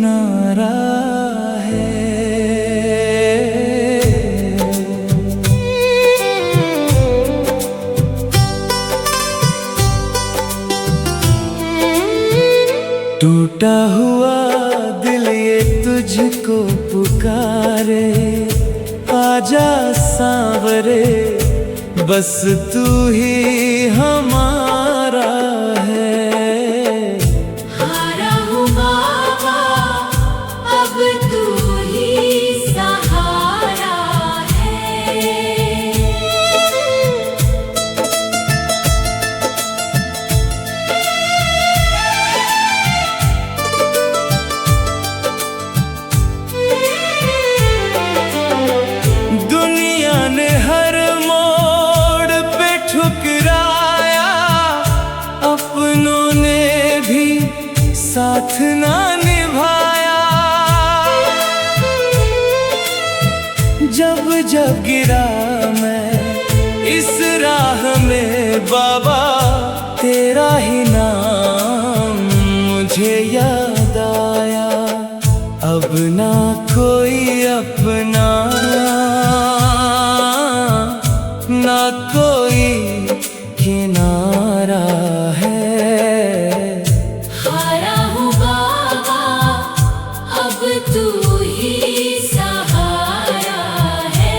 किनारा है। टूटा हुआ दिल ये तुझको पुकारे, आजा सांवरे, बस तू ही हमारा है। हारा हूँ बाबा, अब तू ही सहारा है। दुनिया ने हर मोड़ पे ठुकराया, अपनों ने भी साथ ना निभाया। जब जब गिरा मैं इस राह में बाबा, तेरा ही नाम मुझे याद आया। अब ना कोई अपना, ना कोई किनारा है। हारा हूँ बाबा, अब तू ही सहारा है।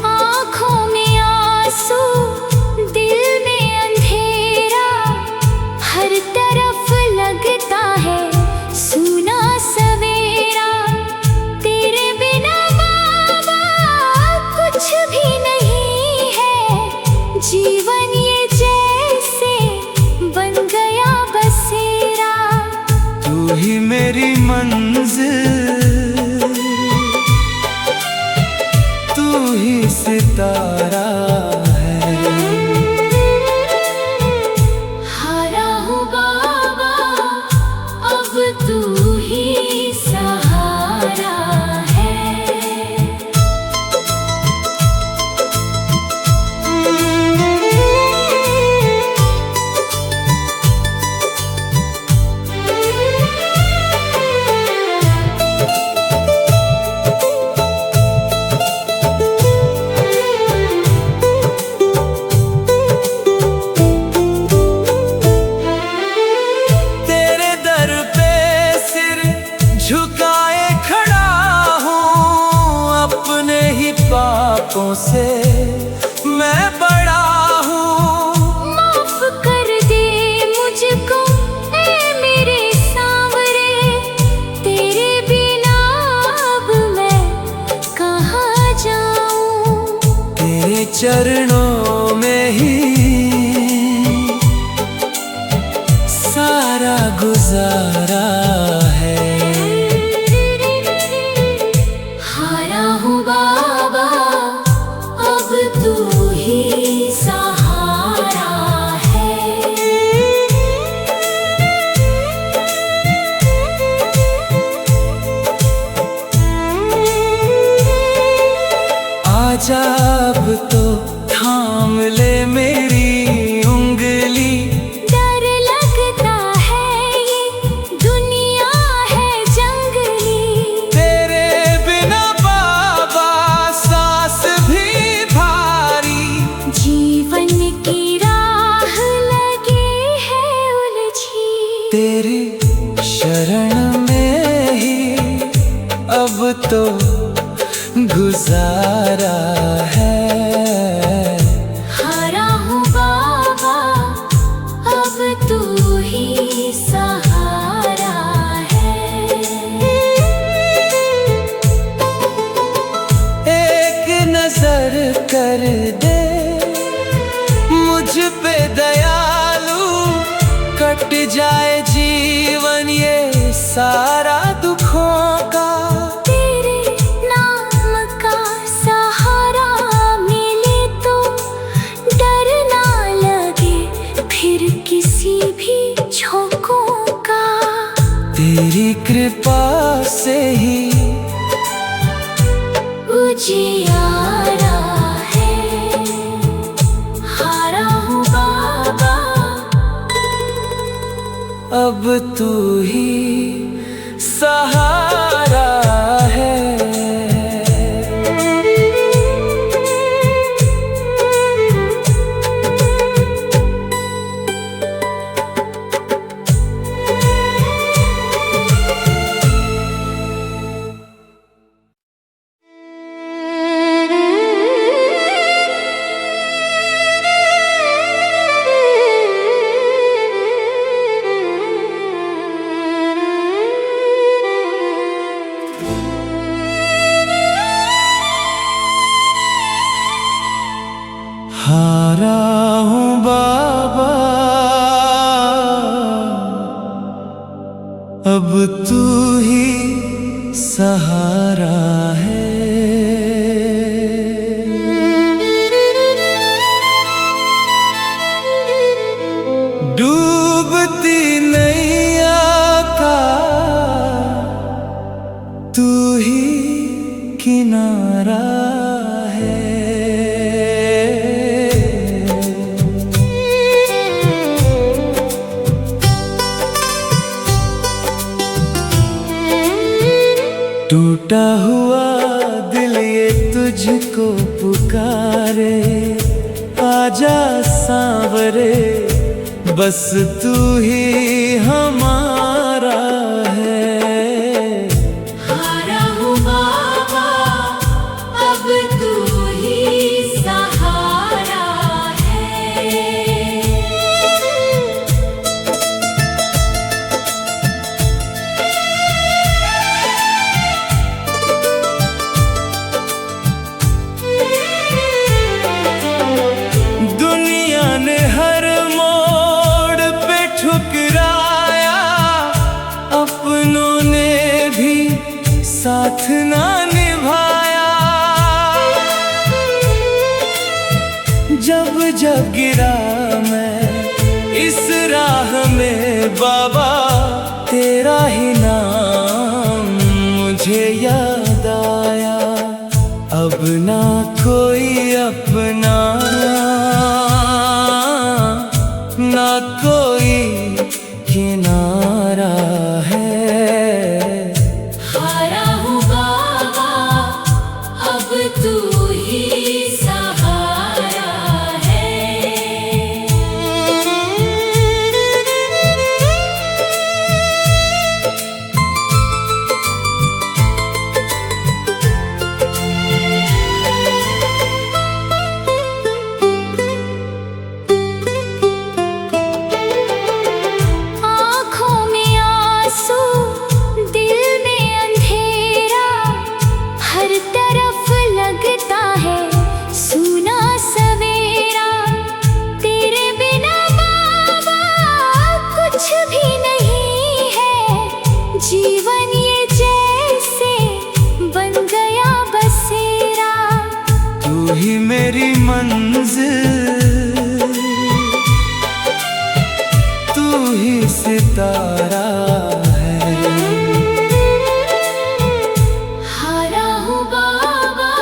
आँखों में आंसू, दिल में अंधेरा, हर तरफ लगता है सूना सवेरा। तेरे बिना बाबा कुछ भी नहीं है, जीवन ये जैसे बन गया बसेरा। तू ही मेरी मंजिल, तू ही सितारा है। हारा हूँ बाबा, अब तू ही सहारा है। तेरे दर पे सिर झुकाए खड़ा हूँ, अपने ही पापों से मैं बड़ा हूँ। माफ कर दे मुझको ऐ मेरे सांवरे, तेरे बिना अब मैं कहाँ जाऊँ। तेरे चरणों में ही सारा गुजारा है। हारा हूँ बाबा, अब तू ही सहारा है। आजा अब तो थाम ले मेरी उंगली, डर लगता है ये दुनिया है जंगली। तेरे बिना बाबा सांस भी भारी। जीवन की राह लगी है उलझी, तेरी शरण में ही अब तो गुजारा है। हारा हूँ बाबा, अब तू ही सहारा है। एक नजर कर दे मुझ पे दयालु, कट जाए जीवन ये सारा दुखों का। तेरे नाम का सहारा मिले तो डर ना लगे फिर किसी भी झोंके। तेरी कृपा से ही उजियारा है। हारा हूँ बाबा, अब तू ही सहारा है। हारा हूँ बाबा, अब तू ही सहारा है। डूबती नैया का तू ही किनारा है। टूटा हुआ दिल ये तुझको पुकारे, आजा सांवरे, बस तू ही हमारा है। हारा हूँ बाबा, अब तू ही सहारा है। दुनिया ने हर मोड़ पे ठुकराया, अपनों ने भी साथ ना निभाया। जब जब गिरा मैं इस राह में बाबा, तेरा ही नाम मुझे याद आया। अब ना कोई अपना, ना कोई किनारा है। हारा हूँ बाबा, अब तू ही सहारा है। आँखों में आंसू, दिल में अंधेरा, हर तरफ लगता है सूना सवेरा। तेरे बिना बाबा कुछ भी नहीं है, जीवन ये जैसे बन गया बसेरा। तू ही मेरी मंजिल, तू ही सितारा है। हारा हूँ बाबा,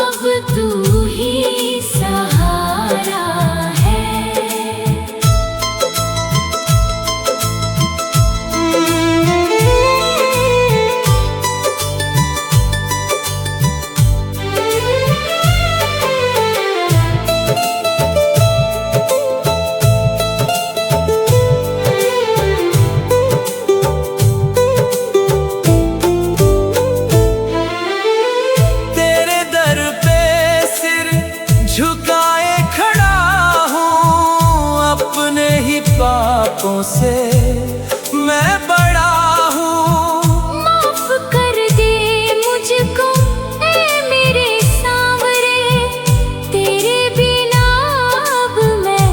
अब तू ही सहारा है। तेरे दर पे सिर झुकाए खड़ा हूँ, अपने ही पापों से मैं बड़ा हूँ। माफ कर दे मुझको ऐ मेरे सांवरे, तेरे बिना अब मैं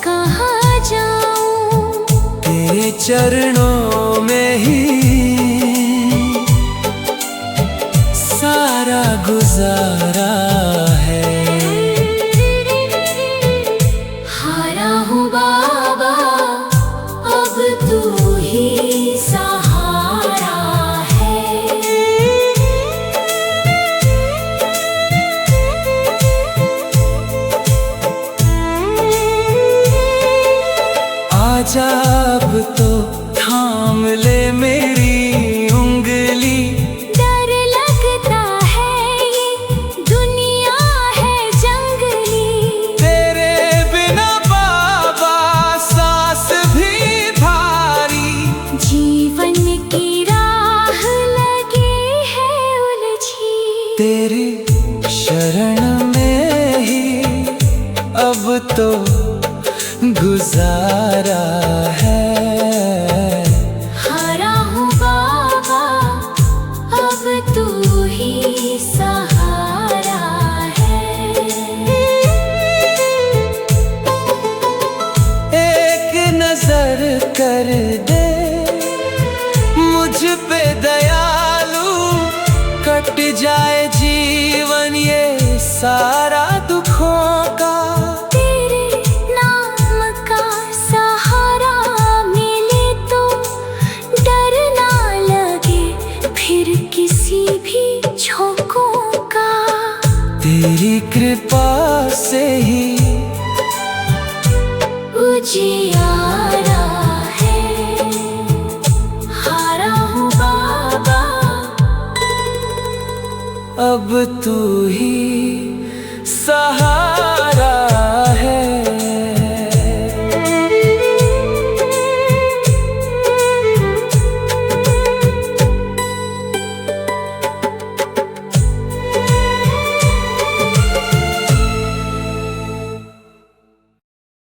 कहाँ जाऊँ। तेरे चरणों में ही सारा गुजारा है। हारा हूँ बाबा, अब तू ही आजा अब तो थाम ले मेरी उंगली। डर लगता है ये दुनिया है जंगली। तेरे बिना बाबा सांस भी भारी। जीवन की राह लगी है उलझी। तेरी शरण में ही अब तो गुजारा है। हारा हूँ बाबा अब तू ही सहारा है। एक नजर कर दे मुझ पे दयालु, कट जाए जीवन ये सारा दुखों का। तेरी कृपा से ही उजियारा है। हारा हूँ बाबा अब तू ही सहारा।